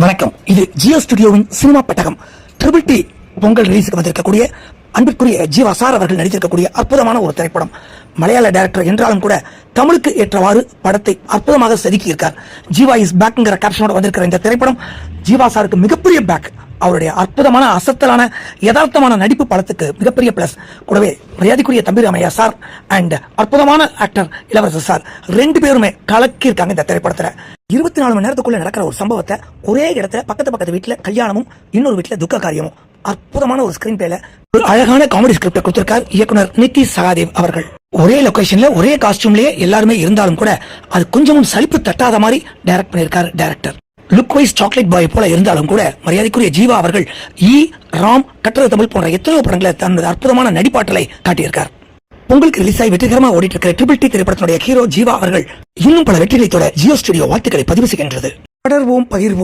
வணக்கம். இது ஜியோ ஸ்டுடியோவின் சினிமா பெட்டகம். ட்ரிபிள் டி பொங்கல் ரிலீஸுக்கு வந்திருக்கக்கூடிய அன்பிற்குரிய ஜீவா சார் அவர்கள் நடித்திருக்கக்கூடிய அற்புதமான ஒரு திரைப்படம். மலையாள டைரக்டர் என்றாலும் கூட தமிழுக்கு ஏற்றவாறு படத்தை அற்புதமாக செதுக்கியிருக்கார். ஜீவா இஸ் பேக்ங்கிற கேப்ஷனோட வந்திருக்கிற இந்த திரைப்படம் ஜீவா சாருக்கு மிகப்பெரிய பேக். அவருடைய அற்புதமான அசத்தலான யதார்த்தமான நடிப்பு படத்துக்கு மிகப்பெரிய பிளஸ். கூடவே மரியாதைக்குரிய தம்பி ராமையா சார் அண்ட் அற்புதமான ஆக்டர் இளவரசர் சார் ரெண்டு பேருமே கலக்கியிருக்காங்க இந்த திரைப்படத்துல. 24 மணி நேரத்துக்குள்ள நடக்கிற ஒரு சம்பவத்தை ஒரே இடத்துல பக்கத்து வீட்டுல கல்யாணமும் இன்னொரு வீட்டுல துக்க காரியமும் அற்புதமான ஒரு ஸ்கிரீன் பிளேல ஒரு அழகான காமெடி ஸ்கிரிப்ட் கொடுத்திருக்கார் இயக்குனர் நிக்கி சகாதேவ் அவர்கள். ஒரே லொகேஷன்ல ஒரே காஸ்டியூம்லயே எல்லாருமே இருந்தாலும் கூட அது கொஞ்சமும் சலிப்பு தட்டாத மாதிரி டைரக்ட் பண்ணிருக்காரு director. Look wise chocolate boy போல இருந்தாலும் கூட மரியாதைக்குரிய ஜீவா அவர்கள் ராம் கட்டளை தமிழ் போன்ற எத்தனையோ படங்களை தனது அற்புதமான நடிப்பாற்றலை காட்டியிருக்கார். உங்களுக்கு ரிலீஸ் ஆகி வெற்றிகரமாக ஓடிட்டு இருக்கிற ட்ரிபிள் டி திரைப்படத்தினுடைய ஹீரோ ஜீவா அவர்கள் இன்னும் பல வெற்றிகளை தொட ஜியோ ஸ்டுடியோ வாழ்த்துக்களை பதிவு செய்கின்றது. படர்வோம், பகிர்வோம்.